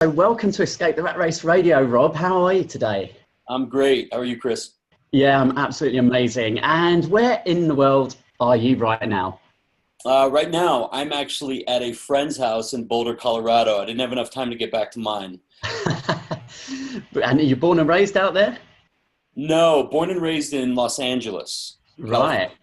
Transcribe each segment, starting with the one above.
So welcome to Escape the Rat Race Radio, Rob. How are you today? I'm great. How are you, Chris? Yeah, I'm absolutely amazing. And where in the world are you right now? Right now, I'm actually at a friend's house in Boulder, Colorado. I didn't have enough time to get back to mine. And are you born and raised out there? No, born and raised in Los Angeles, Right. California.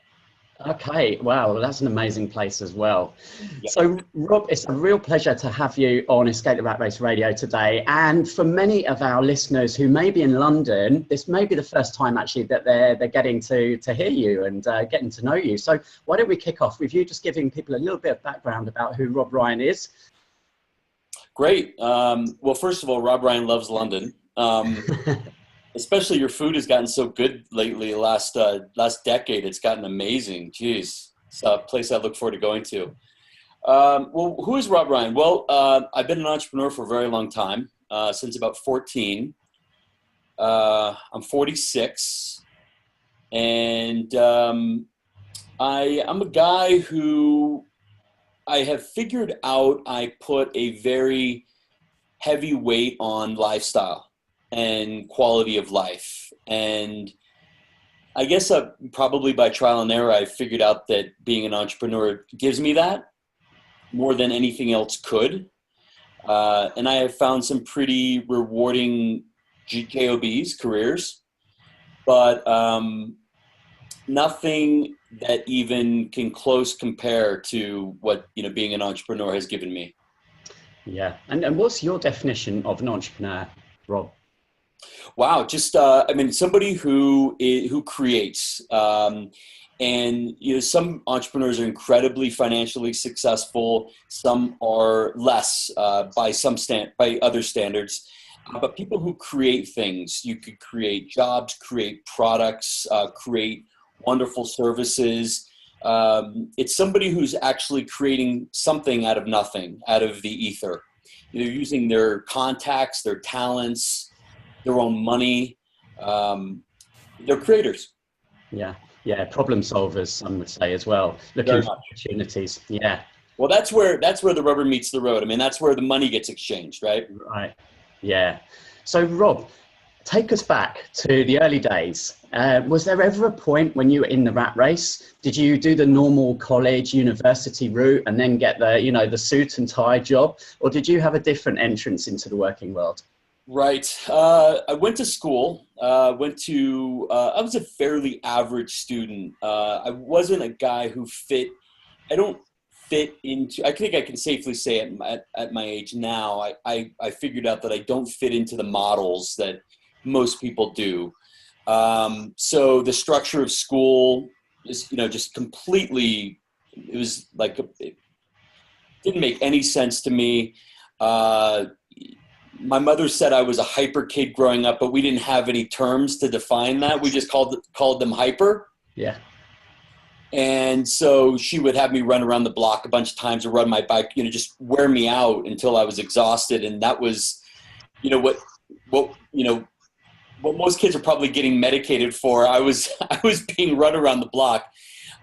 Okay. Wow. That's an amazing place as well. Yeah. So, Rob, it's a real pleasure to have you on Escape the Rat Race Radio today. And for many of our listeners who may be in London, this may be the first time actually that they're getting to hear you and getting to know you. So why don't we kick off with you just giving people a little bit of background about who Rob Ryan is? Great. Well, first of all, Rob Ryan loves London. Especially your food has gotten so good lately. Last decade, it's gotten amazing. Jeez, it's a place I look forward to going to. Well, who is Rob Ryan? Well, I've been an entrepreneur for a very long time, since about 14. I'm 46, and I'm a guy who I have figured out I put a very heavy weight on lifestyle and quality of life. And I guess probably by trial and error, I figured out that being an entrepreneur gives me that more than anything else could. And I have found some pretty rewarding JOBs, careers, but nothing that even can close compare to what, being an entrepreneur has given me. Yeah. And what's your definition of an entrepreneur, Rob? Wow, just somebody who creates, and some entrepreneurs are incredibly financially successful. Some are less by other standards. But people who create things, you could create jobs, create products, create wonderful services. It's somebody who's actually creating something out of nothing, out of the ether. Using their contacts, their talents, their own money. They're creators. Yeah. Problem solvers, some would say as well. Looking for opportunities. Yeah. Well, that's where the rubber meets the road. I mean, that's where the money gets exchanged, right? Right. Yeah. So, Rob, take us back to the early days. Was there ever a point when you were in the rat race? Did you do the normal college, university route and then get the suit and tie job? Or did you have a different entrance into the working world? Right. I went to school, I was a fairly average student. I wasn't a guy who I think I can safely say at my age now, I figured out that I don't fit into the models that most people do. So the structure of school is, just completely, it was like, it didn't make any sense to me. My mother said I was a hyper kid growing up, but we didn't have any terms to define that. We just called them hyper. Yeah. And so she would have me run around the block a bunch of times or run my bike, just wear me out until I was exhausted. And that was, what most kids are probably getting medicated for. I was being run around the block.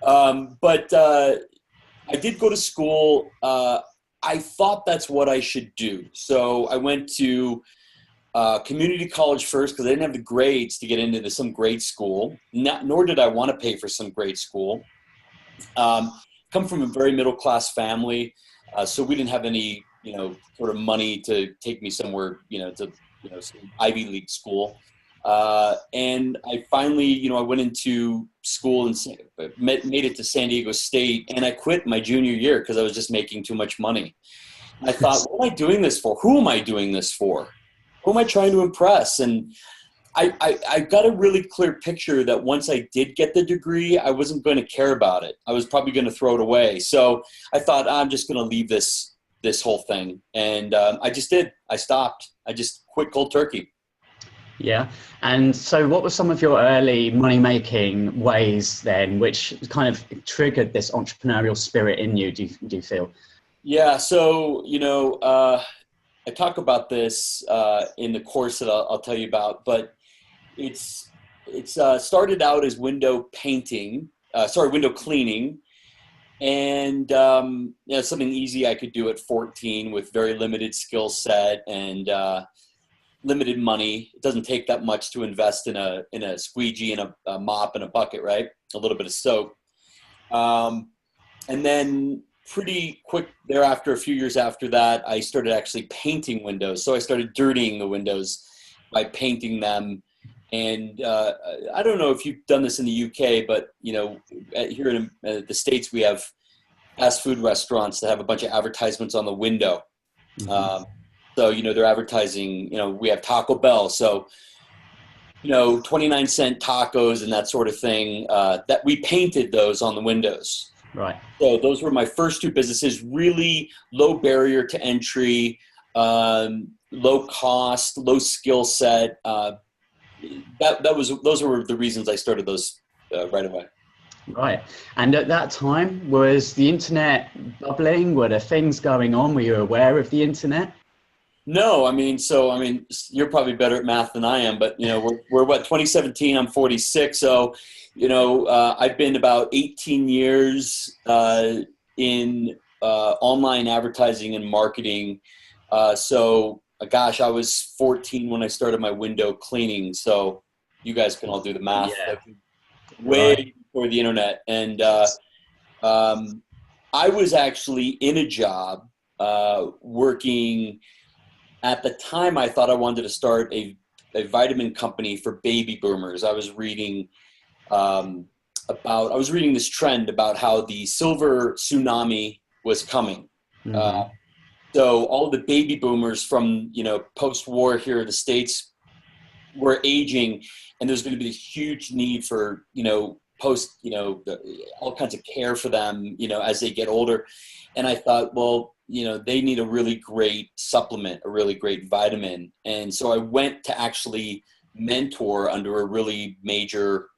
But I did go to school. I thought that's what I should do. So I went to community college first because I didn't have the grades to get into some grade school, nor did I want to pay for some grade school. Come from a very middle-class family, so we didn't have any, sort of money to take me somewhere, to some Ivy League school. And I finally, I went into school and made it to San Diego State, and I quit my junior year because I was just making too much money. I thought, what am I doing this for? Who am I doing this for? Who am I trying to impress? And I got a really clear picture that once I did get the degree, I wasn't going to care about it. I was probably going to throw it away. So I thought, I'm just going to leave this whole thing. And I just did. I stopped. I just quit cold turkey. Yeah. And so what were some of your early money-making ways then, which kind of triggered this entrepreneurial spirit in you, do you feel? Yeah. So, I talk about this in the course that I'll tell you about, but it's started out as window cleaning. And something easy I could do at 14 with very limited skill set and limited money. It doesn't take that much to invest in a squeegee and a mop and a bucket, right? A little bit of soap. And then pretty quick thereafter, a few years after that, I started actually painting windows. So I started dirtying the windows by painting them. And I don't know if you've done this in the UK, but here in the States, we have fast food restaurants that have a bunch of advertisements on the window. Mm-hmm. So they're advertising. We have Taco Bell, so 29-cent tacos and that sort of thing. That we painted those on the windows. Right. So those were my first two businesses. Really low barrier to entry, low cost, low skill set. Those were the reasons I started those right away. Right. And at that time, was the internet bubbling? Were there things going on? Were you aware of the internet? No, you're probably better at math than I am, but we're what, 2017, I'm 46. So, I've been about 18 years in online advertising and marketing. Gosh, I was 14 when I started my window cleaning. So you guys can all do the math. Yeah. Way before the internet. And I was actually in a job working. At the time, I thought I wanted to start a vitamin company for baby boomers. I was reading this trend about how the silver tsunami was coming. Mm-hmm. So all the baby boomers from, post-war here in the States were aging, and there's going to be a huge need for, all kinds of care for them, as they get older. And I thought, well, they need a really great supplement, a really great vitamin. And so I went to actually mentor under a really major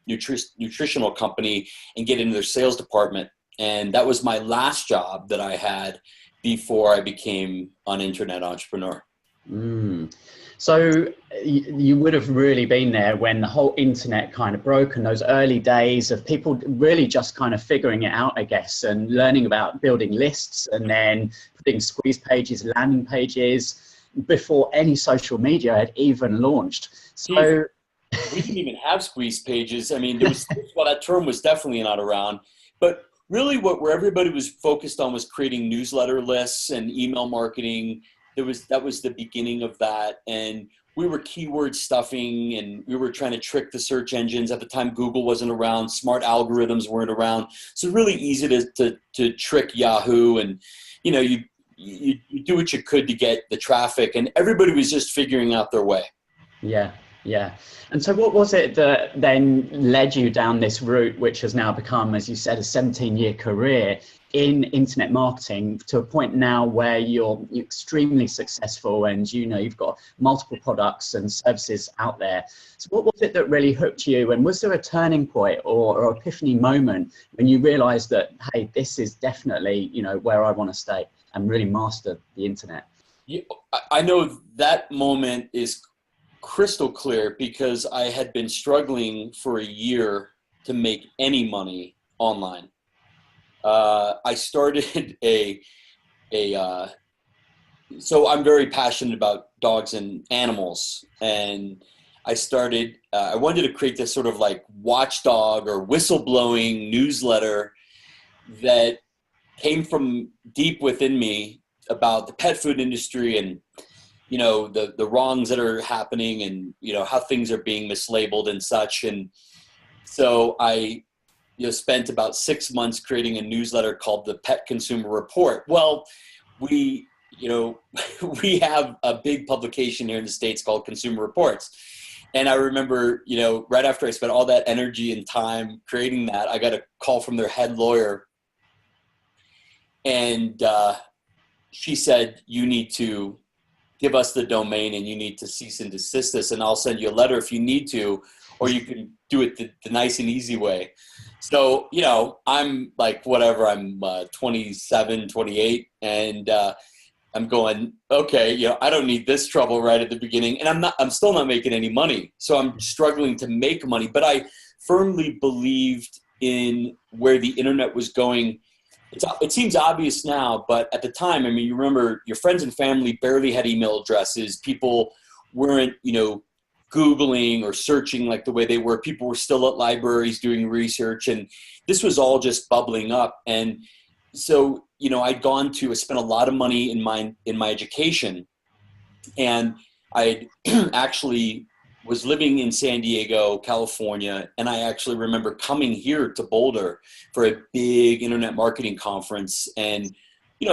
nutritional company and get into their sales department. And that was my last job that I had before I became an internet entrepreneur. Mm. So you would have really been there when the whole internet kind of broke, and those early days of people really just kind of figuring it out, I guess, and learning about building lists and then putting squeeze pages, landing pages before any social media had even launched. So we didn't even have squeeze pages. There was, well, that term was definitely not around, but really where everybody was focused on was creating newsletter lists and email marketing. That was the beginning of that. And we were keyword stuffing, and we were trying to trick the search engines. At the time, Google wasn't around. Smart algorithms weren't around. So really easy to trick Yahoo. And, you do what you could to get the traffic, and everybody was just figuring out their way. Yeah. Yeah. And so what was it that then led you down this route, which has now become, as you said, a 17-year career in internet marketing, to a point now where you're extremely successful and, you've got multiple products and services out there. So what was it that really hooked you? And was there a turning point or epiphany moment when you realized that, hey, this is definitely, where I want to stay and really master the internet? Yeah, I know that moment is crystal clear because I had been struggling for a year to make any money online. I started so I'm very passionate about dogs and animals, and I wanted to create this sort of like watchdog or whistleblowing newsletter that came from deep within me about the pet food industry and the wrongs that are happening and, how things are being mislabeled and such. And so I, spent about 6 months creating a newsletter called the Pet Consumer Report. Well, we have a big publication here in the States called Consumer Reports. And I remember, right after I spent all that energy and time creating that, I got a call from their head lawyer. And she said, you need to give us the domain and you need to cease and desist this, and I'll send you a letter if you need to, or you can do it the nice and easy way. So, I'm like, whatever, I'm 27, 28, and I'm going, okay, I don't need this trouble right at the beginning. And I'm still not making any money. So I'm struggling to make money, but I firmly believed in where the internet was going. It seems obvious now, but at the time, I mean, you remember your friends and family barely had email addresses. People weren't, Googling or searching like the way they were. People were still at libraries doing research, and this was all just bubbling up. And so, I spent a lot of money in my education, and I actually was living in San Diego, California, and I actually remember coming here to Boulder for a big internet marketing conference, and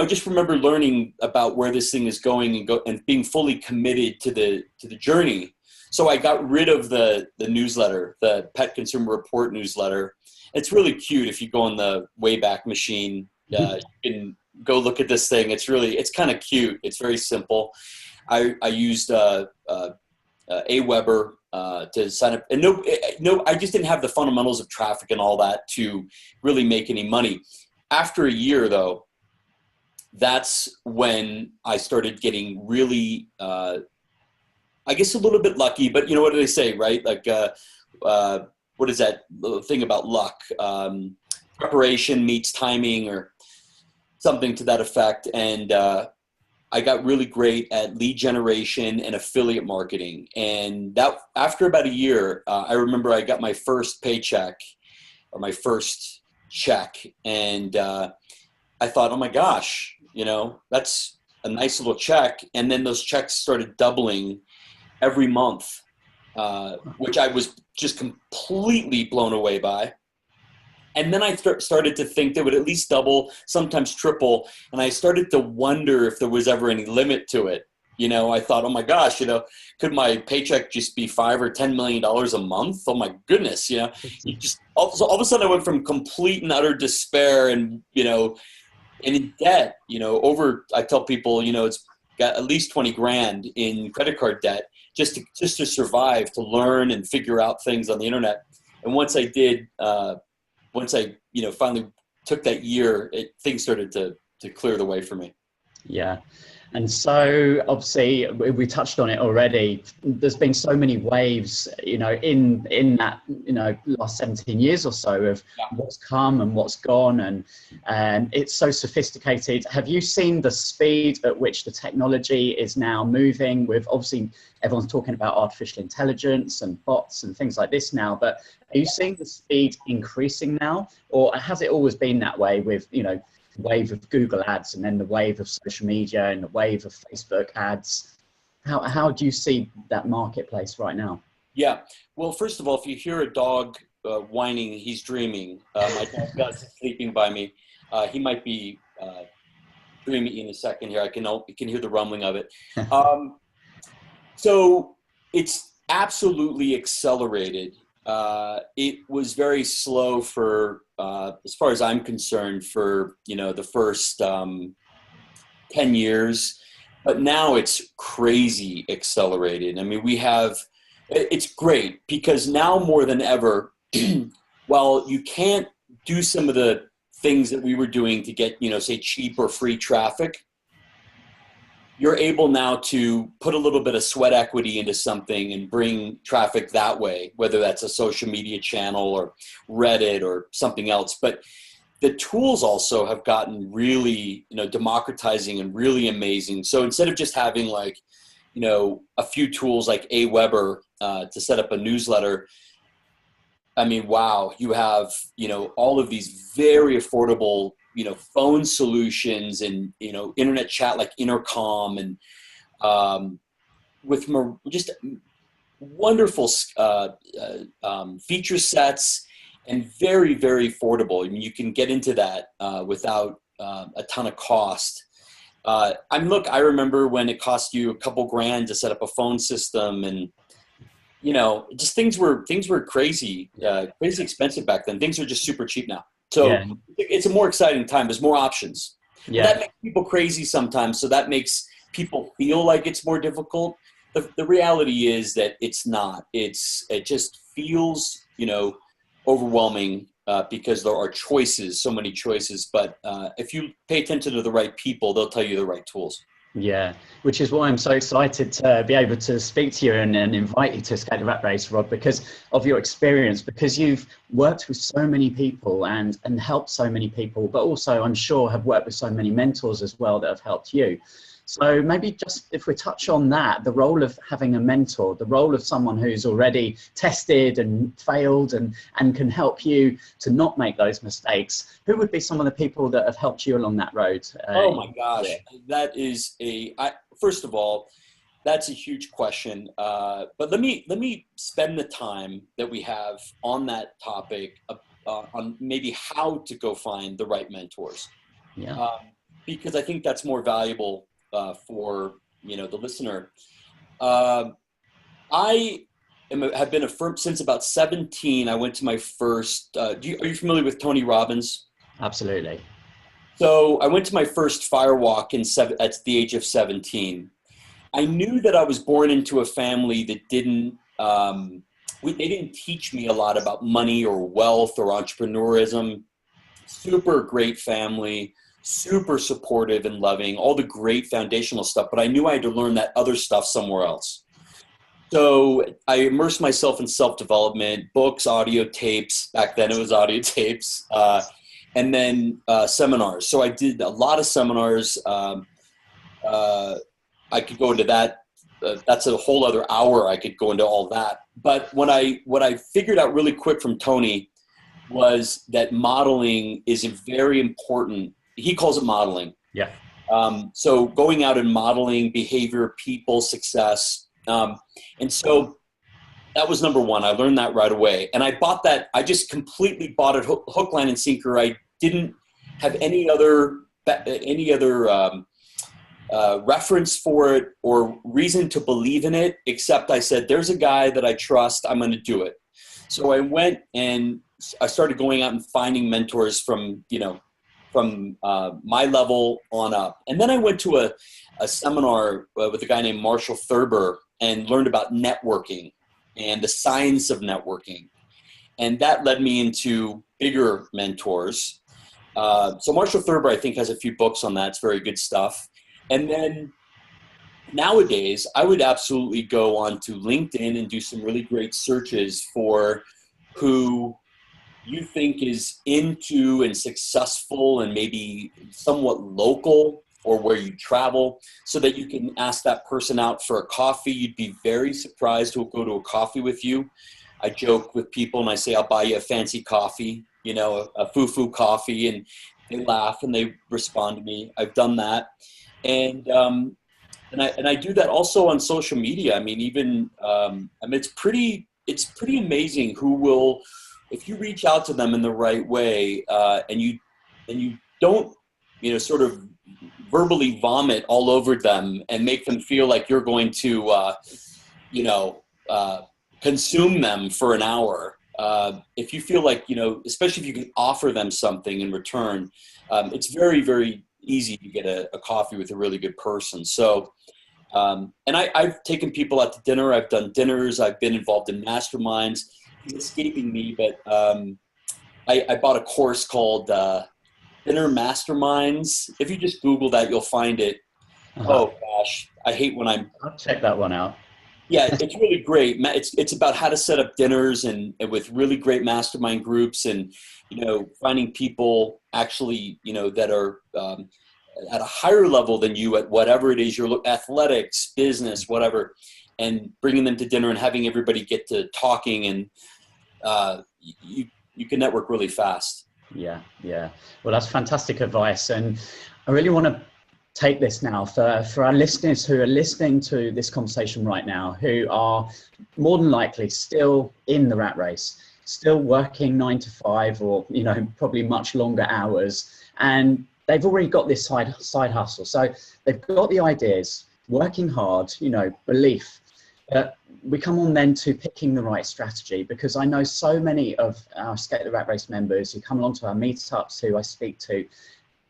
just remember learning about where this thing is going and being fully committed to the journey. So I got rid of the newsletter, the Pet Consumer Report newsletter. It's really cute. If you go on the Wayback Machine, you can go look at this thing. It's kind of cute. It's very simple. I used Aweber to sign up, and I just didn't have the fundamentals of traffic and all that to really make any money. After a year, though, that's when I started getting really, I guess, a little bit lucky. But what do they say, right? Like, what is that thing about luck? Preparation meets timing, or something to that effect. And I got really great at lead generation and affiliate marketing. And that after about a year, I remember I got my first paycheck, or my first check. And I thought, oh my gosh, that's a nice little check. And then those checks started doubling every month, which I was just completely blown away by. And then I started to think they would at least double, sometimes triple. And I started to wonder if there was ever any limit to it. I thought, oh my gosh, could my paycheck just be $5 or $10 million a month? Oh my goodness, you just all of a sudden I went from complete and utter despair and in debt. I tell people, it's got at least 20 grand in credit card debt just to survive, to learn and figure out things on the internet. And once I did. Once I, finally took that year, things started to clear the way for me. Yeah. And so obviously we touched on it already. There's been so many waves, in that, last 17 years or so of what's come and what's gone, and it's so sophisticated. Have you seen the speed at which the technology is now moving? With obviously everyone's talking about artificial intelligence and bots and things like this now, but are you seeing the speed increasing now, or has it always been that way with, wave of Google ads and then the wave of social media and the wave of Facebook ads? How do you see that marketplace right now? Yeah, well, first of all, if you hear a dog whining, he's dreaming. My dog's sleeping by me. He might be dreaming in a second here. I can hear the rumbling of it. So it's absolutely accelerated. It was very slow for, as far as I'm concerned, for, the first 10 years, but now it's crazy accelerated. I mean, it's great because now more than ever, while you can't do some of the things that we were doing to get, say cheap or free traffic, you're able now to put a little bit of sweat equity into something and bring traffic that way, whether that's a social media channel or Reddit or something else. But the tools also have gotten really, democratizing and really amazing. So instead of just having like, a few tools like Aweber to set up a newsletter, I mean, wow, you have, all of these very affordable phone solutions and, internet chat like Intercom and with just wonderful feature sets and very, very affordable. I mean, you can get into that without a ton of cost. I remember when it cost you a couple grand to set up a phone system, and just things were crazy expensive back then. Things are just super cheap now. So it's a more exciting time. There's more options. Yeah. That makes people crazy sometimes. So that makes people feel like it's more difficult. The reality is that it's not. It just feels, overwhelming because there are choices, so many choices. But if you pay attention to the right people, they'll tell you the right tools. Yeah, which is why I'm so excited to be able to speak to you and invite you to Escape the Rat Race, Rod, because of your experience, because you've worked with so many people and helped so many people, but also I'm sure have worked with so many mentors as well that have helped you. So maybe just if we touch on that, the role of having a mentor, the role of someone who's already tested and failed and can help you to not make those mistakes. Who would be some of the people that have helped you along that road? Oh my gosh, that is first of all, that's a huge question. But let me spend the time that we have on that topic on maybe how to go find the right mentors. Yeah. Because I think that's more valuable for the listener. I have been a firm since about 17. I went to my first. Are you familiar with Tony Robbins? Absolutely. So I went to my first firewalk at the age of 17. I knew that I was born into a family that didn't. They didn't teach me a lot about money or wealth or entrepreneurism. Super great family. Super supportive and loving, all the great foundational stuff, but I knew I had to learn that other stuff somewhere else. So I immersed myself in self-development, books, audio tapes. Back then it was audio tapes, and then seminars. So I did a lot of seminars. I could go into that. That's a whole other hour. I could go into all that. But what I figured out really quick from Tony was that modeling is a very important. He calls it modeling. Yeah. So going out and modeling behavior, people, success. And so that was number one. I learned that right away. And I bought that. I just completely bought it hook, line, and sinker. I didn't have any other reference for it or reason to believe in it, except I said, there's a guy that I trust. I'm going to do it. So I went and I started going out and finding mentors from my level on up. And then I went to a seminar with a guy named Marshall Thurber and learned about networking and the science of networking. And that led me into bigger mentors. So Marshall Thurber, I think, has a few books on that. It's very good stuff. And then nowadays, I would absolutely go on to LinkedIn and do some really great searches for who you think is into and successful and maybe somewhat local or where you travel, so that you can ask that person out for a coffee. You'd be very surprised who'll go to a coffee with you. I joke with people and I say, I'll buy you a fancy coffee, a foo-foo coffee, and they laugh and they respond to me. I've done that. And I do that also on social media. I mean, it's pretty amazing who will, if you reach out to them in the right way, and you don't, sort of verbally vomit all over them and make them feel like you're going to, consume them for an hour. If you feel like, especially if you can offer them something in return, it's very, very easy to get a coffee with a really good person. So, and I've taken people out to dinner. I've done dinners. I've been involved in masterminds. It's escaping me, but I bought a course called Dinner Masterminds. If you just Google that, you'll find it. Uh-huh. Oh gosh, I hate when I'll check that one out. Yeah, it's really great. It's about how to set up dinners and with really great mastermind groups, and finding people actually that are at a higher level than you at whatever it is you're athletics, business, whatever, and bringing them to dinner and having everybody get to talking, and you can network really fast. Yeah. Well, that's fantastic advice, and I really want to take this now for our listeners who are listening to this conversation right now, who are more than likely still in the rat race, still working 9 to 5 or probably much longer hours, and they've already got this side hustle. So they've got the ideas, working hard, belief. We come on then to picking the right strategy, because I know so many of our Escape the Rat Race members who come along to our meetups, who I speak to,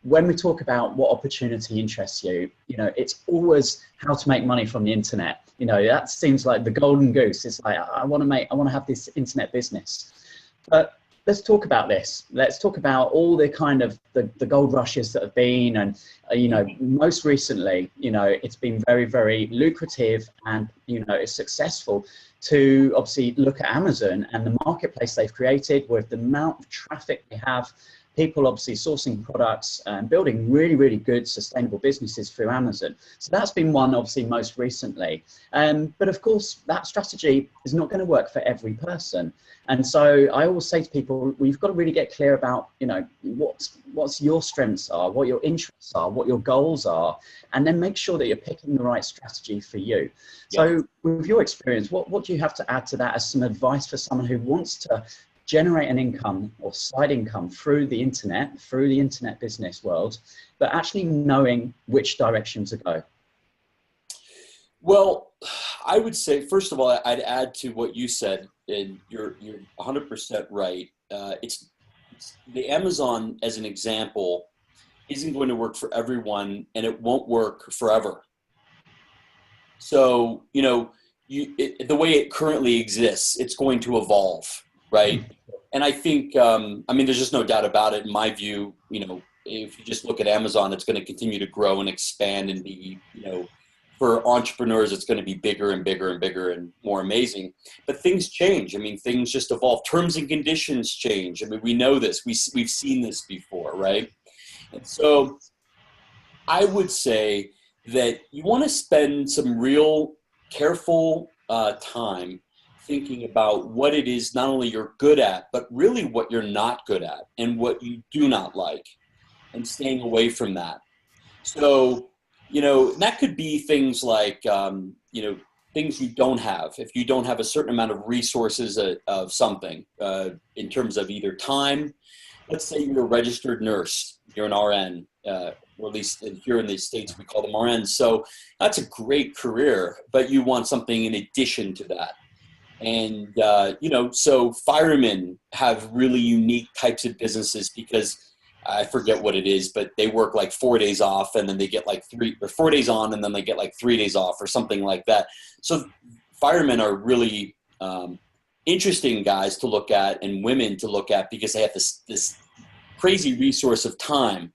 when we talk about what opportunity interests you, it's always how to make money from the internet. That seems like the golden goose. It's like, I want to have this internet business. But let's talk about this. Let's talk about all the kind of the gold rushes that have been, and most recently, it's been very, very lucrative, and it's successful to obviously look at Amazon and the marketplace they've created with the amount of traffic they have, people obviously sourcing products and building really, really good sustainable businesses through Amazon. So that's been one obviously most recently. But of course, that strategy is not going to work for every person. And so I always say to people, we've got to really get clear about, what's your strengths are, what your interests are, what your goals are, and then make sure that you're picking the right strategy for you. Yeah. So with your experience, what do you have to add to that as some advice for someone who wants to generate an income or side income through the internet business world, but actually knowing which direction to go? Well, I would say, first of all, I'd add to what you said, and you're 100% right. It's the Amazon, as an example, isn't going to work for everyone, and it won't work forever. So, the way it currently exists, it's going to evolve, right? And I think, there's just no doubt about it. In my view, if you just look at Amazon, it's going to continue to grow and expand and be, for entrepreneurs, it's going to be bigger and bigger and bigger and more amazing. But things change. Things just evolve. Terms and conditions change. We know this. We've seen this before, right? And so I would say that you want to spend some real careful time thinking about what it is not only you're good at, but really what you're not good at and what you do not like, and staying away from that. So, that could be things like, things you don't have. If you don't have a certain amount of resources of something in terms of either time, let's say you're a registered nurse, you're an RN, or at least here in the States, we call them RNs. So that's a great career, but you want something in addition to that. And, so firemen have really unique types of businesses because I forget what it is, but they work like 4 days off, and then they get like 4 days on, and then they get like 3 days off or something like that. So firemen are really interesting guys to look at, and women to look at, because they have this crazy resource of time.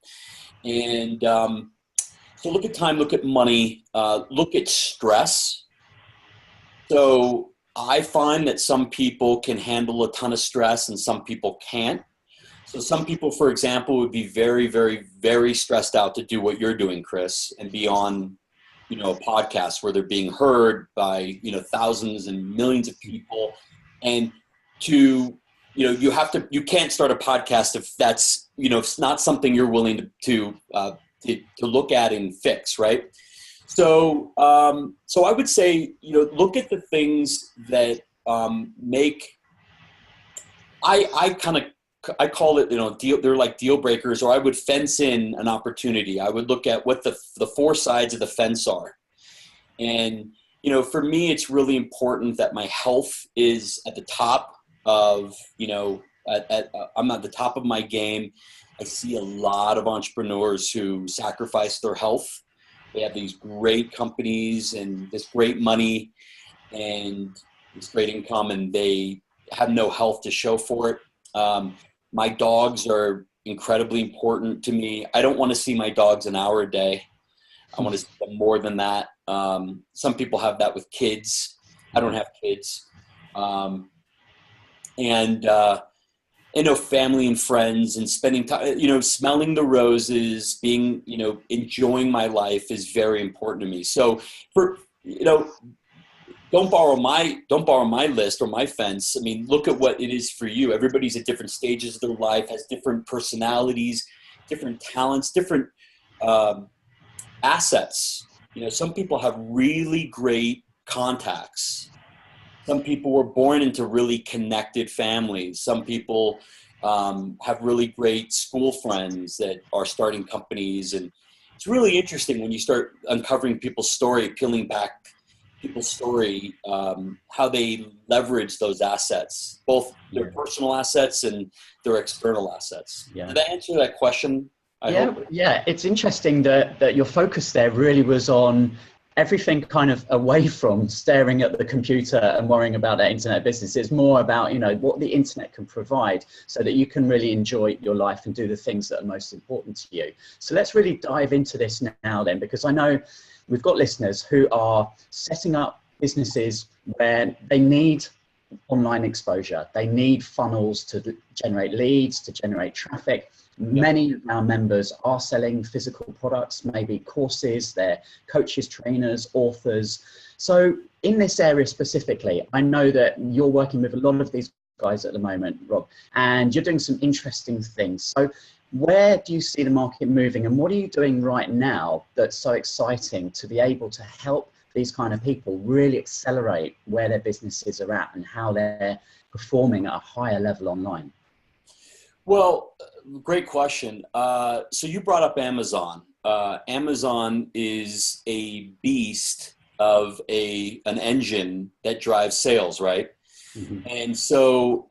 And so look at time, look at money, look at stress. So I find that some people can handle a ton of stress and some people can't. So some people, for example, would be very, very, very stressed out to do what you're doing, Chris, and be on, a podcast where they're being heard by, thousands and millions of people. And you can't start a podcast if that's, it's not something you're willing to look at and fix, right? So I would say, look at the things that I call it, they're like deal breakers, or I would fence in an opportunity. I would look at what the four sides of the fence are. And, for me, it's really important that my health is at the top of, I'm at the top of my game. I see a lot of entrepreneurs who sacrifice their health. They have these great companies and this great money and this great income, and they have no health to show for it. My dogs are incredibly important to me. I don't want to see my dogs an hour a day. I want to see them more than that. Some people have that with kids. I don't have kids. Family and friends, and spending time, smelling the roses, being, enjoying my life is very important to me. So don't borrow my list or my fence. Look at what it is for you. Everybody's at different stages of their life, has different personalities, different talents, different assets. Some people have really great contacts. Some people were born into really connected families. Some people have really great school friends that are starting companies. And it's really interesting when you start uncovering people's story, peeling back people's story, how they leverage those assets, both their personal assets and their external assets. Yeah. Did I answer that question? I hope. Yeah, it's interesting that your focus there really was on everything kind of away from staring at the computer and worrying about their internet business. It's more about, you know, what the internet can provide so that you can really enjoy your life and do the things that are most important to you. So let's really dive into this now then, because I know we've got listeners who are setting up businesses where they need online exposure. They need funnels to generate leads, to generate traffic. Many of our members are selling physical products, maybe courses, they're coaches, trainers, authors. So in this area specifically, I know that you're working with a lot of these guys at the moment, Rob, and you're doing some interesting things. So where do you see the market moving, and what are you doing right now that's so exciting to be able to help these kind of people really accelerate where their businesses are at and how they're performing at a higher level online? Well, great question. So you brought up Amazon. Amazon is a beast of an engine that drives sales, right? Mm-hmm. And so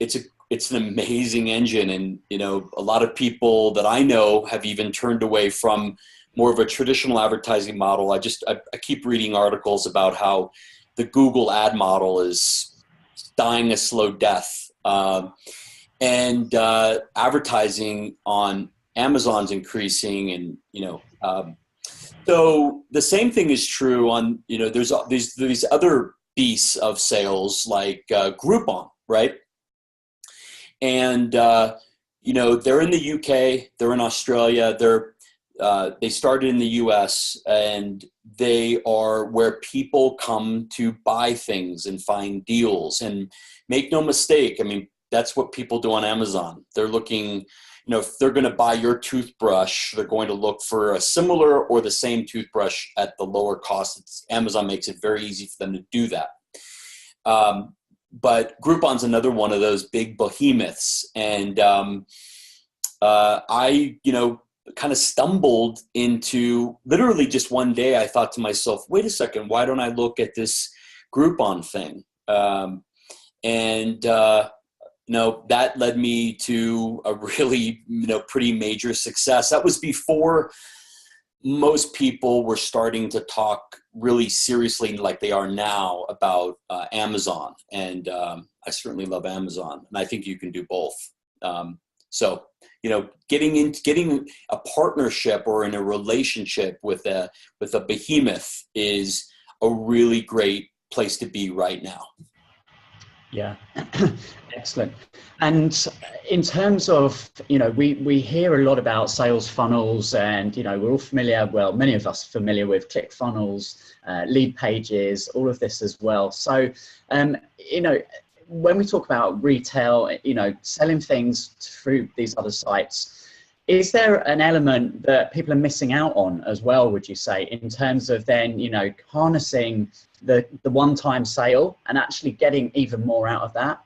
it's an amazing engine, and you know, a lot of people that I know have even turned away from more of a traditional advertising model. I keep reading articles about how the Google ad model is dying a slow death. And advertising on Amazon's increasing, and you know, so the same thing is true on, you know, there's these other beasts of sales like Groupon, right? And you know, they're in the UK, they're in Australia, they started in the US, and they are where people come to buy things and find deals. And make no mistake, I mean, that's what people do on Amazon. They're looking, you know, if they're going to buy your toothbrush, they're going to look for a similar or the same toothbrush at the lower cost. Amazon makes it very easy for them to do that. But Groupon's another one of those big behemoths. And I, you know, kind of stumbled into, literally just one day, I thought to myself, wait a second, why don't I look at this Groupon thing? You know, that led me to a really, you know, pretty major success. That was before most people were starting to talk really seriously, like they are now, about Amazon. And I certainly love Amazon, and I think you can do both. So, you know, getting a partnership or in a relationship with a behemoth is a really great place to be right now. Yeah, excellent. And in terms of, you know, we hear a lot about sales funnels, and, you know, we're all familiar, well, many of us are familiar with ClickFunnels, lead pages, all of this as well. So, you know, when we talk about retail, you know, selling things through these other sites, is there an element that people are missing out on as well, would you say, in terms of then, you know, harnessing the one-time sale and actually getting even more out of that?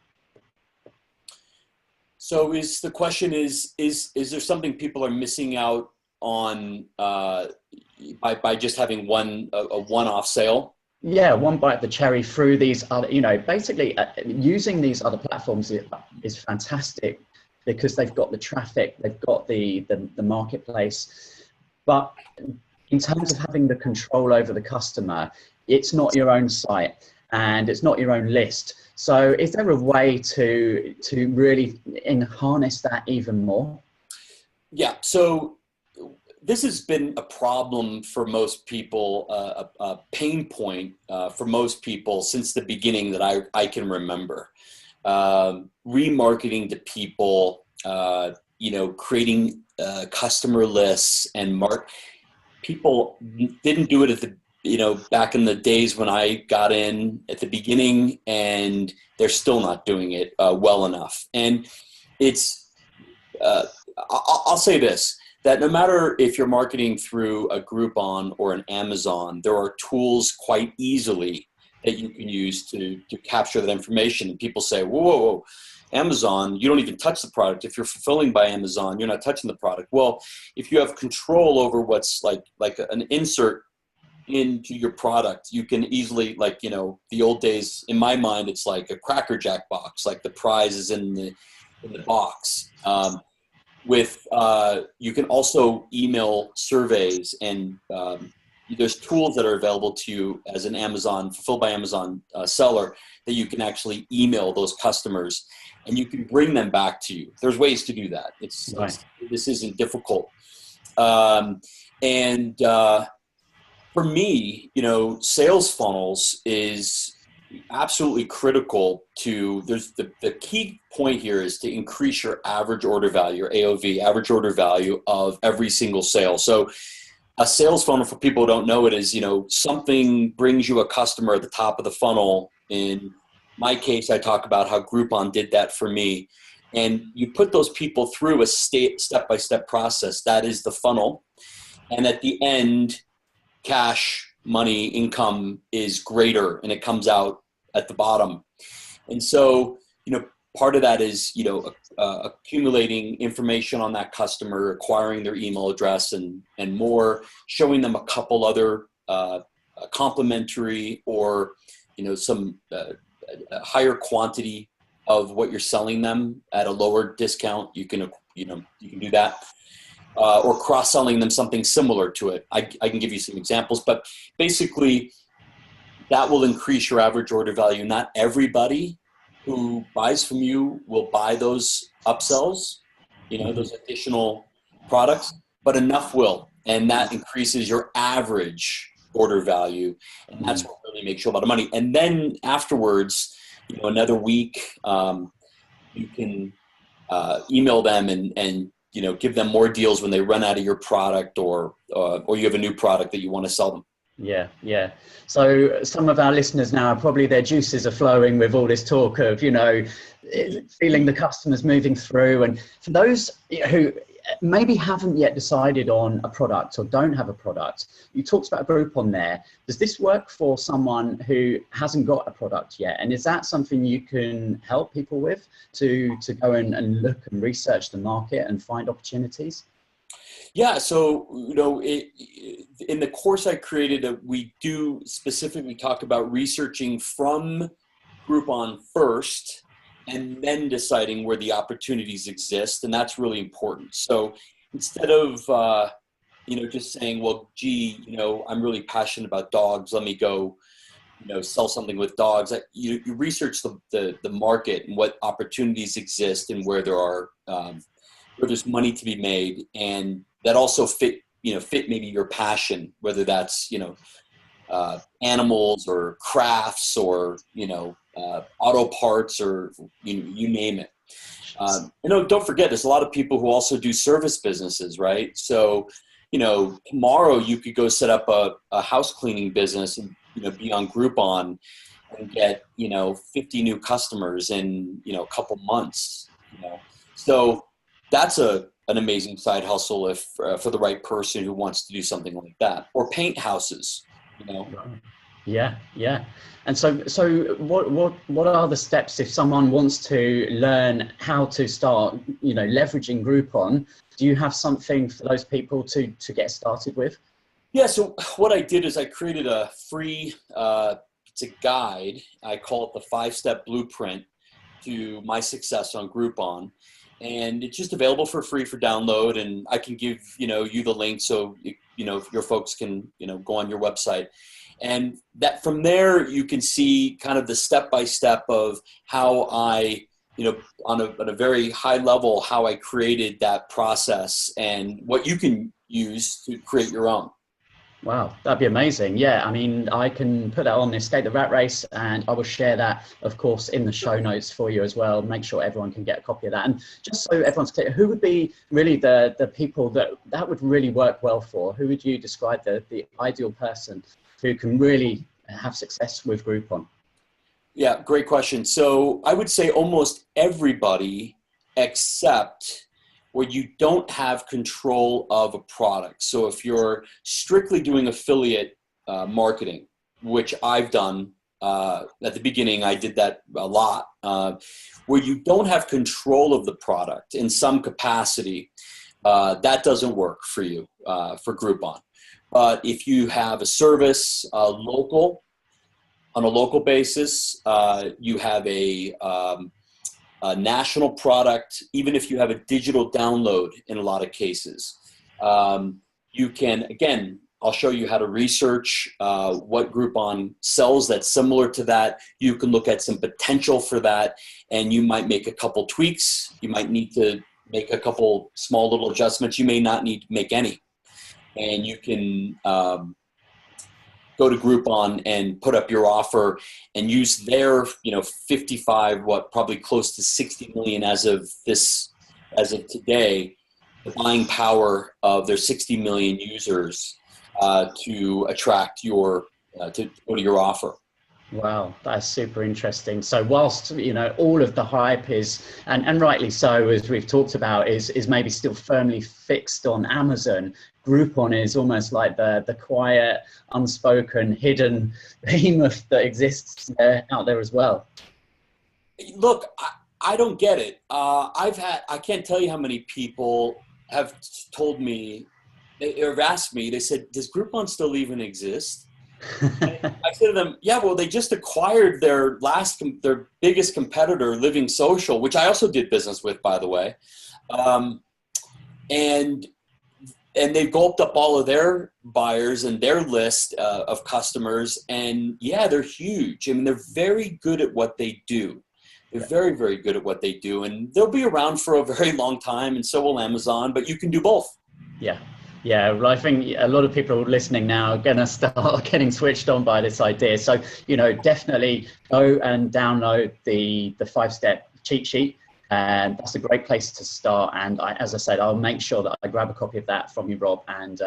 So the question is there something people are missing out on by just having a one-off sale? Yeah, one bite of the cherry through these other, you know, basically using these other platforms is fantastic because they've got the traffic, they've got the marketplace, but in terms of having the control over the customer, it's not your own site and it's not your own list. So is there a way to really harness that even more? Yeah, so this has been a problem for most people, a pain point for most people since the beginning that I can remember. Remarketing to people, you know, creating customer lists and people didn't do it at the, you know, back in the days when I got in at the beginning, and they're still not doing it well enough. And it's, I'll say this, that no matter if you're marketing through a Groupon or an Amazon, there are tools quite easily that you can use to capture that information. And people say, whoa, Amazon, you don't even touch the product. If you're fulfilling by Amazon, you're not touching the product. Well, if you have control over what's like an insert into your product, you can easily, like, you know, the old days, in my mind, it's like a Cracker Jack box, like the prize is in the box. You can also email surveys and there's tools that are available to you as an Amazon, fulfilled by Amazon seller, that you can actually email those customers and you can bring them back to you. There's ways to do that. This isn't difficult. For me, sales funnels is absolutely critical to, the key point here is to increase your average order value, or AOV, average order value of every single sale. So a sales funnel, for people who don't know it, is, something brings you a customer at the top of the funnel. In my case, I talk about how Groupon did that for me. And you put those people through a step-by-step process. That is the funnel. And at the end, cash, money, income is greater, and it comes out at the bottom. And so, part of that is, accumulating information on that customer, acquiring their email address and more, showing them a couple other complimentary or, some higher quantity of what you're selling them at a lower discount. You can do that. Or cross-selling them something similar to it. I can give you some examples, but basically that will increase your average order value. Not everybody who buys from you will buy those upsells, those additional products, but enough will. And that increases your average order value. And that's what really makes you a lot of money. And then afterwards, another week, you can email them and give them more deals when they run out of your product, or you have a new product that you want to sell them. Yeah. So some of our listeners now, probably their juices are flowing with all this talk of, feeling the customers moving through. And for those who maybe haven't yet decided on a product or don't have a product, you talked about a Groupon there. Does this work for someone who hasn't got a product yet? And is that something you can help people with to go and look and research the market and find opportunities? Yeah, so, in the course I created, we do specifically talk about researching from Groupon first and then deciding where the opportunities exist. And that's really important. So instead of, just saying, well, gee, I'm really passionate about dogs, let me go, sell something with dogs. You research the market and what opportunities exist and where there's money to be made, and that also fit maybe your passion, whether that's, animals or crafts or, auto parts or, you name it. Don't forget, there's a lot of people who also do service businesses, right? So, tomorrow you could go set up a house cleaning business and, be on Groupon and get, 50 new customers in, a couple months, So that's an amazing side hustle if for the right person who wants to do something like that. Or paint houses, Yeah. And so what are the steps if someone wants to learn how to start, leveraging Groupon? Do you have something for those people to get started with? Yeah, so what I did is I created a free, it's a guide. I call it the 5-step blueprint to my success on Groupon. And it's just available for free for download. And I can give, you the link so, your folks can, go on your website. And that from there, you can see kind of the step-by-step of how I, on a very high level, how I created that process and what you can use to create your own. Wow, that'd be amazing. Yeah, I mean, I can put that on the Escape the Rat Race, and I will share that, of course, in the show notes for you as well. Make sure everyone can get a copy of that. And just so everyone's clear, who would be really the people that would really work well for? Who would you describe the ideal person who can really have success with Groupon? Yeah, great question. So I would say almost everybody except where you don't have control of a product. So if you're strictly doing affiliate marketing, which I've done at the beginning, I did that a lot, where you don't have control of the product in some capacity, that doesn't work for you for Groupon. But if you have a service on a local basis, you have a national product, even if you have a digital download in a lot of cases, you can, again, I'll show you how to research what Groupon sells that's similar to that. You can look at some potential for that, and you might make a couple tweaks. You might need to make a couple small little adjustments. You may not need to make any. And you can go to Groupon and put up your offer and use their, 55, probably close to 60 million as of today, the buying power of their 60 million users to attract to go to your offer. Wow, that's super interesting. So whilst, all of the hype is, and rightly so, as we've talked about, is maybe still firmly fixed on Amazon, Groupon is almost like the quiet, unspoken, hidden behemoth that exists out there as well. Look, I don't get it. I can't tell you how many people have told me, or asked me, they said, does Groupon still even exist? I said to them, yeah, well, they just acquired their biggest competitor, Living Social, which I also did business with, by the way. And they've gulped up all of their buyers and their list of customers. And yeah, they're huge. I mean, they're very good at what they do. They're very, very good at what they do. And they'll be around for a very long time, and so will Amazon, but you can do both. Yeah. Yeah, well, I think a lot of people listening now are going to start getting switched on by this idea. So, definitely go and download the 5-step cheat sheet. And that's a great place to start. And as I said, I'll make sure that I grab a copy of that from you, Rob, and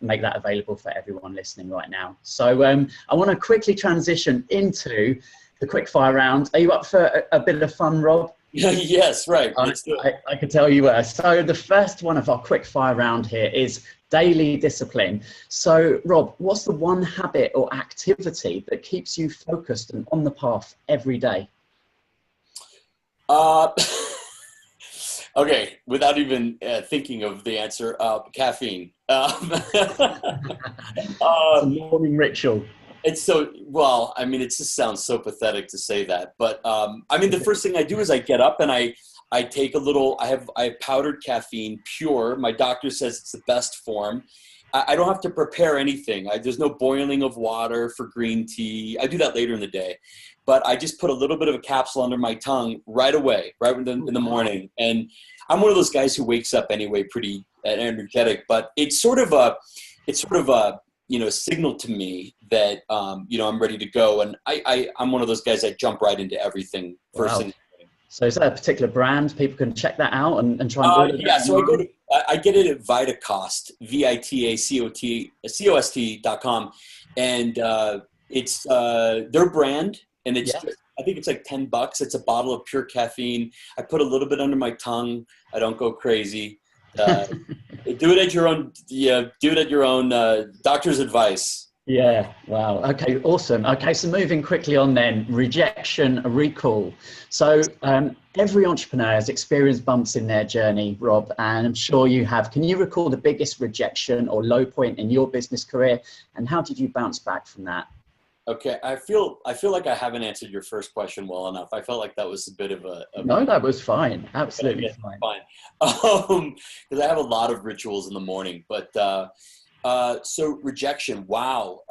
make that available for everyone listening right now. So I want to quickly transition into the quickfire round. Are you up for a bit of fun, Rob? Yes, right. I can tell you were. So the first one of our quick fire round here is daily discipline. So Rob, what's the one habit or activity that keeps you focused and on the path every day? Okay, without even thinking of the answer, caffeine. It's a morning ritual. It's so, well, I mean, it just sounds so pathetic to say that, but I mean, the first thing I do is I get up and I take a little, I have powdered caffeine, pure. My doctor says it's the best form. I don't have to prepare anything. There's no boiling of water for green tea. I do that later in the day, but I just put a little bit of a capsule under my tongue right away, right in the morning. And I'm one of those guys who wakes up anyway, pretty energetic, but it's sort of a signal to me that, I'm ready to go. And I'm one of those guys that jump right into everything first thing. So is that a particular brand? People can check that out and try and order that? Yeah, so I get it at Vitacost, VITACOST.com. And it's their brand. And it's just, I think it's like $10. It's a bottle of pure caffeine. I put a little bit under my tongue. I don't go crazy. Do it at your own. Yeah, do it at your own doctor's advice. Yeah. Wow. Okay. Awesome. Okay. So moving quickly on then, rejection, recall. So every entrepreneur has experienced bumps in their journey, Rob, and I'm sure you have. Can you recall the biggest rejection or low point in your business career, and how did you bounce back from that? Okay, I feel like I haven't answered your first question well enough. I felt like that was a bit of a no, that was fine. Absolutely fine. Because I have a lot of rituals in the morning. But so rejection, wow.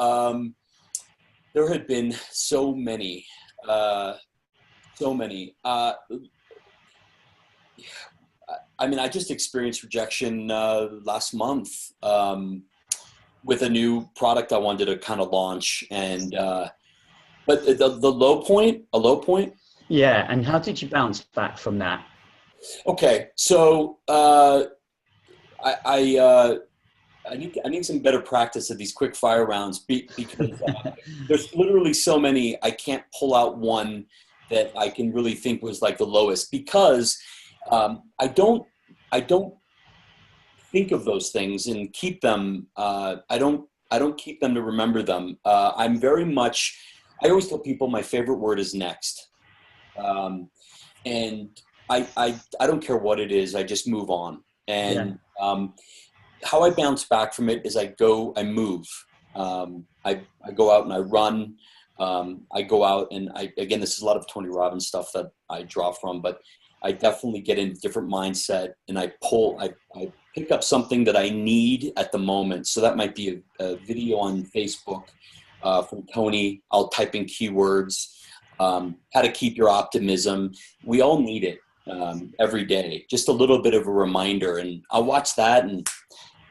There had been so many. I mean, I just experienced rejection last month. With a new product I wanted to kind of launch, and but a low point. Yeah, and how did you bounce back from that? Okay, so I need some better practice at these quick fire rounds because there's literally so many. I can't pull out one that I can really think was like the lowest because I don't think of those things and keep them. I don't keep them to remember them. I'm very much. I always tell people my favorite word is next, and I don't care what it is. I just move on. And how I bounce back from it is I move. I go out and I run. I go out and again, this is a lot of Tony Robbins stuff that I draw from, but I definitely get in a different mindset, and I pick up something that I need at the moment. So that might be a video on Facebook from Tony. I'll type in keywords, how to keep your optimism. We all need it every day. Just a little bit of a reminder, and I'll watch that, and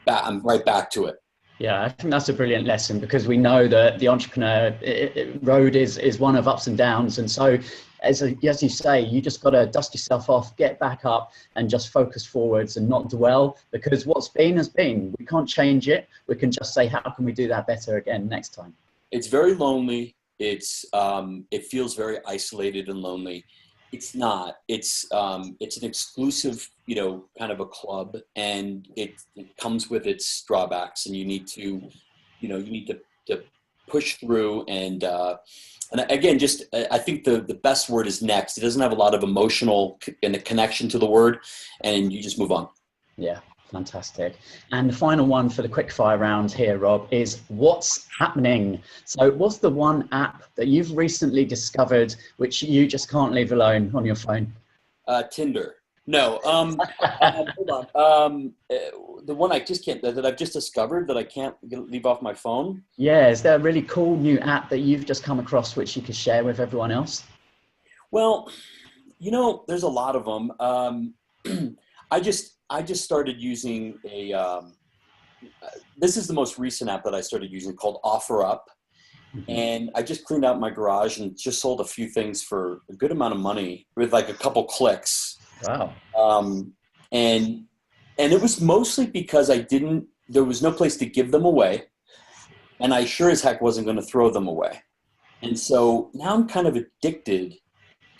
I'm right back to it. Yeah, I think that's a brilliant lesson, because we know that the entrepreneur road is one of ups and downs. And so, as you say, you just got to dust yourself off, get back up, and just focus forwards and not dwell, because what's been has been. We can't change it. We can just say, how can we do that better again next time? It's very lonely. It feels very isolated and lonely. It's not. It's an exclusive, kind of a club, and it comes with its drawbacks, and you need to push through. And again, I think the best word is next. It doesn't have a lot of emotional and a connection to the word, and you just move on. Yeah. Fantastic. And the final one for the quickfire round here, Rob, is what's happening? So what's the one app that you've recently discovered which you just can't leave alone on your phone? Tinder. No. Hold on. The one that I've just discovered that I can't leave off my phone. Yeah. Is there a really cool new app that you've just come across which you could share with everyone else? Well, there's a lot of them. I just started using this is the most recent app that I started using, called OfferUp. Mm-hmm. And I just cleaned out my garage and just sold a few things for a good amount of money with like a couple clicks. Wow. And it was mostly because there was no place to give them away, and I sure as heck wasn't going to throw them away. And so now I'm kind of addicted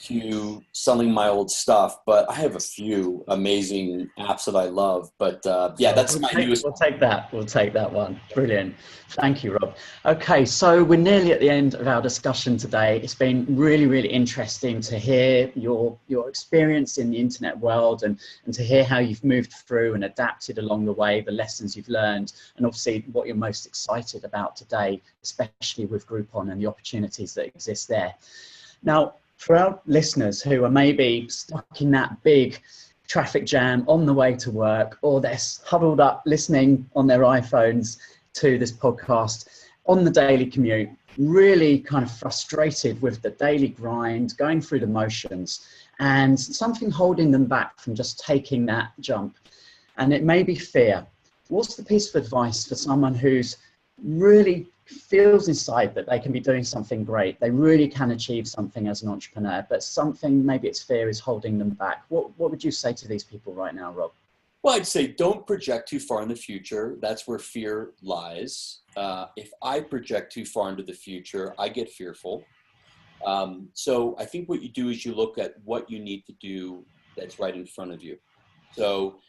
to selling my old stuff, but I have a few amazing apps that I love. But that's my newest. We'll take that one. Brilliant. Thank you, Rob. Okay, so we're nearly at the end of our discussion today. It's been really, really interesting to hear your experience in the internet world, and to hear how you've moved through and adapted along the way, the lessons you've learned, and obviously what you're most excited about today, especially with Groupon and the opportunities that exist there. Now, for our listeners who are maybe stuck in that big traffic jam on the way to work, or they're huddled up listening on their iPhones to this podcast on the daily commute, really kind of frustrated with the daily grind, going through the motions, and something holding them back from just taking that jump. And it may be fear. What's the piece of advice for someone who's really feels inside that they can be doing something great, they really can achieve something as an entrepreneur, but something, maybe it's fear, is holding them back? What would you say to these people right now, Rob? Well, I'd say don't project too far in the future. That's where fear lies. If I project too far into the future, I get fearful. So I think what you do is you look at what you need to do that's right in front of you. So,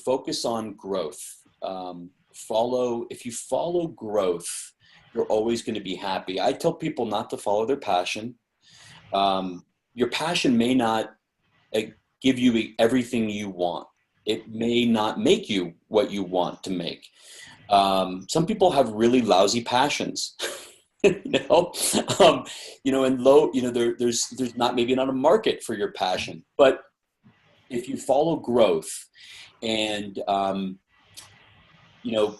focus on growth. If you follow growth, you're always going to be happy. I tell people not to follow their passion. Your passion may not give you everything you want. It may not make you what you want to make. Some people have really lousy passions, and there's maybe not a market for your passion. But if you follow growth and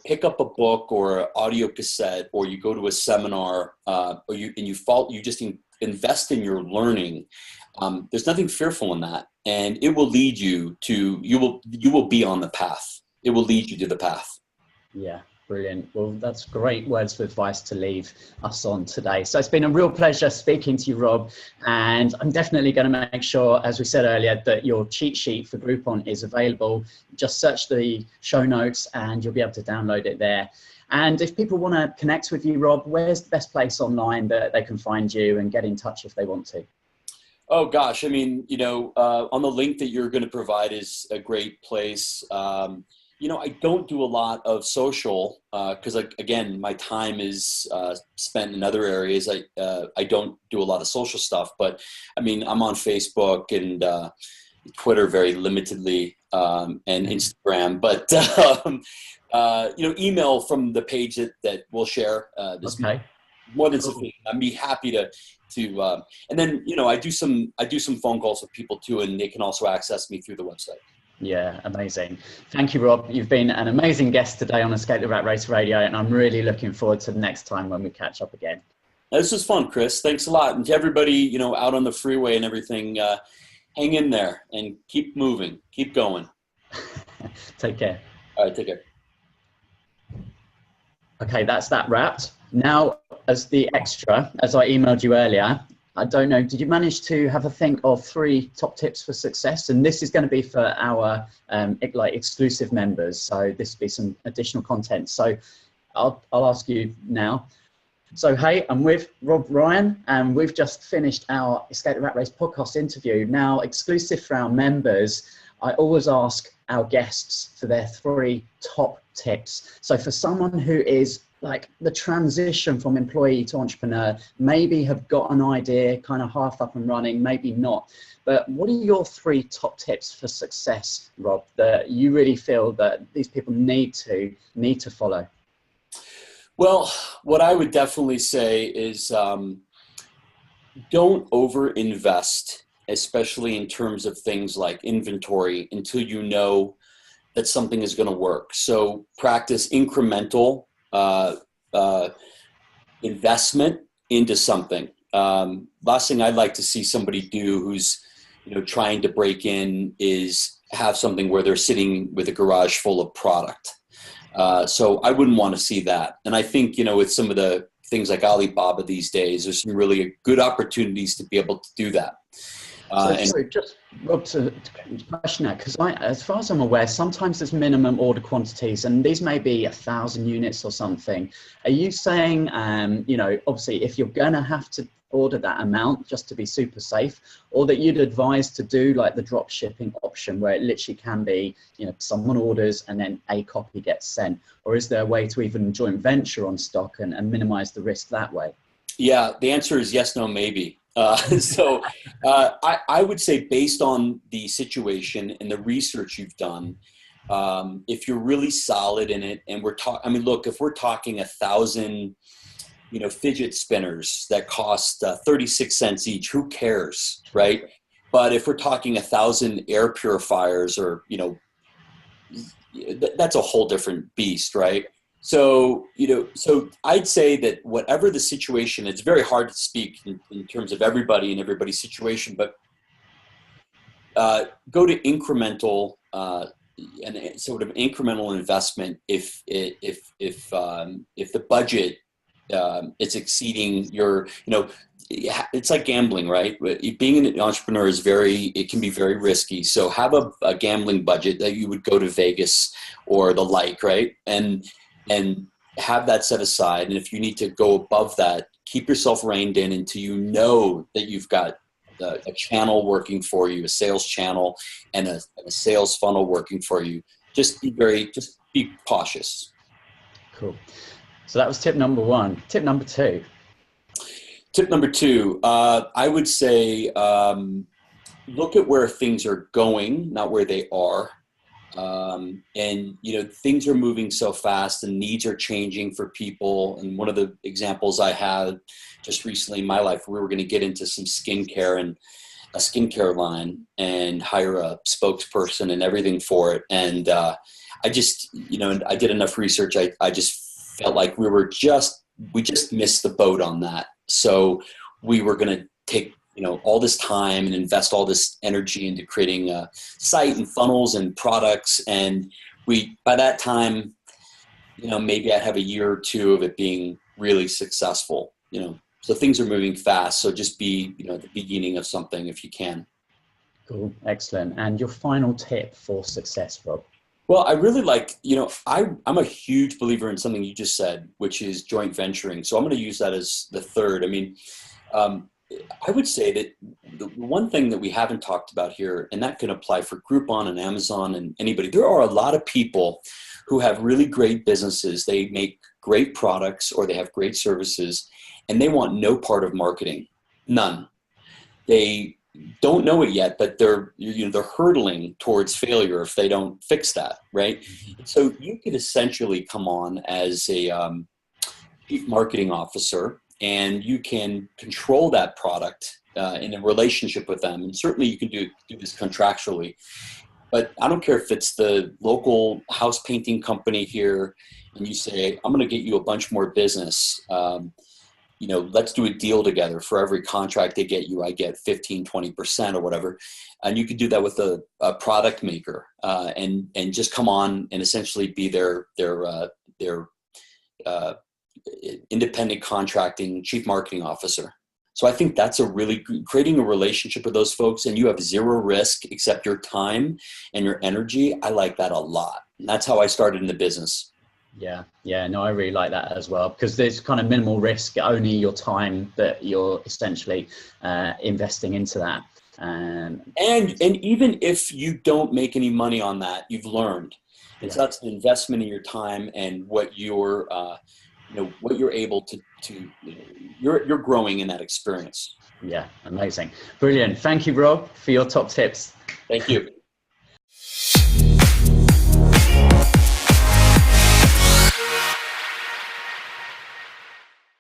pick up a book or an audio cassette, or you go to a seminar, or you just invest in your learning. There's nothing fearful in that, and it will lead you to, you will be on the path. It will lead you to the path. Yeah. Brilliant. Well, that's great words of advice to leave us on today. So it's been a real pleasure speaking to you, Rob. And I'm definitely going to make sure, as we said earlier, that your cheat sheet for Groupon is available. Just search the show notes and you'll be able to download it there. And if people want to connect with you, Rob, where's the best place online that they can find you and get in touch if they want to? Oh, gosh. I mean, on the link that you're going to provide is a great place. I don't do a lot of social because, again, my time is spent in other areas. I don't do a lot of social stuff, but I mean, I'm on Facebook and Twitter very limitedly, and Instagram. But email from the page that we'll share. Okay. more than sufficient. I'd be happy to, and then, I do some phone calls with people too, and they can also access me through the website. Yeah, amazing. Thank you, Rob. You've been an amazing guest today on Escape the Rat Race Radio, and I'm really looking forward to the next time when we catch up again. This was fun, Chris. Thanks a lot. And to everybody, out on the freeway and everything, hang in there and keep moving, keep going. Take care. All right, take care. Okay, that's that wrapped. Now, as the extra, as I emailed you earlier, I don't know, did you manage to have a think of 3 top tips for success? And this is going to be for our exclusive members. So this will be some additional content. So I'll ask you now. So, hey, I'm with Rob Ryan, and we've just finished our Escape the Rat Race podcast interview. Now, exclusive for our members, I always ask our guests for their 3 top tips. So for someone who is like the transition from employee to entrepreneur, maybe have got an idea kind of half up and running, maybe not. But what are your 3 top tips for success, Rob, that you really feel that these people need to follow? Well, what I would definitely say is don't over-invest, especially in terms of things like inventory, until you know that something is going to work. So practice incremental investment into something. Last thing I'd like to see somebody do who's trying to break in is have something where they're sitting with a garage full of product. So I wouldn't want to see that. And I think, with some of the things like Alibaba these days, there's some really good opportunities to be able to do that. So just, Rob, to question that, because as far as I'm aware, sometimes there's minimum order quantities, and these may be 1,000 units or something. Are you saying, obviously, if you're going to have to order that amount just to be super safe, or that you'd advise to do like the drop shipping option where it literally can be, someone orders and then a copy gets sent? Or is there a way to even joint venture on stock and minimize the risk that way? Yeah, the answer is yes, no, maybe. I would say, based on the situation and the research you've done, if you're really solid in it, and look, if we're talking 1,000, fidget spinners that cost 36 cents each, who cares, right? But if we're talking 1,000 air purifiers, or, that's a whole different beast, right? So, so I'd say that whatever the situation, it's very hard to speak in terms of everybody and everybody's situation, but go to incremental and sort of incremental investment if the budget is exceeding your, it's like gambling, right? Being an entrepreneur it can be very risky. So have a gambling budget that you would go to Vegas or the like, right? And have that set aside. And if you need to go above that, keep yourself reined in until you know that you've got a channel working for you, a sales channel and a sales funnel working for you. Just be cautious. Cool. So that was tip number 1. Tip number 2. Tip number 2, I would say, look at where things are going, not where they are. And things are moving so fast and needs are changing for people. And one of the examples I had just recently in my life, we were going to get into some skincare and a skincare line and hire a spokesperson and everything for it. And I just, I did enough research. I just felt like we just missed the boat on that. So we were going to take all this time and invest all this energy into creating a site and funnels and products. And by that time, maybe I'd have a year or 2 of it being really successful, so things are moving fast. So just be, at the beginning of something if you can. Cool. Excellent. And your final tip for success, Rob? Well, I really like, I'm a huge believer in something you just said, which is joint venturing. So I'm going to use that as the third. I would say that the one thing that we haven't talked about here, and that can apply for Groupon and Amazon and anybody, there are a lot of people who have really great businesses. They make great products or they have great services, and they want no part of marketing, none. They don't know it yet, but they're hurtling towards failure if they don't fix that, right? So you could essentially come on as a chief marketing officer and you can control that product in a relationship with them. And certainly you can do this contractually. But I don't care if it's the local house painting company here, and you say, I'm going to get you a bunch more business. Let's do a deal together. For every contract they get you, I get 15, 20% or whatever. And you could do that with a product maker and just come on and essentially be their independent contracting chief marketing officer. So I think that's creating a relationship with those folks, and you have zero risk except your time and your energy. I like that a lot. And that's how I started in the business. Yeah, no, I really like that as well, because there's kind of minimal risk, only your time that you're essentially investing into that. And even if you don't make any money on that, you've learned. And so that's an investment in your time and what you're able to you're growing in that experience. Yeah, amazing. Brilliant. Thank you, Rob, for your top tips. Thank you.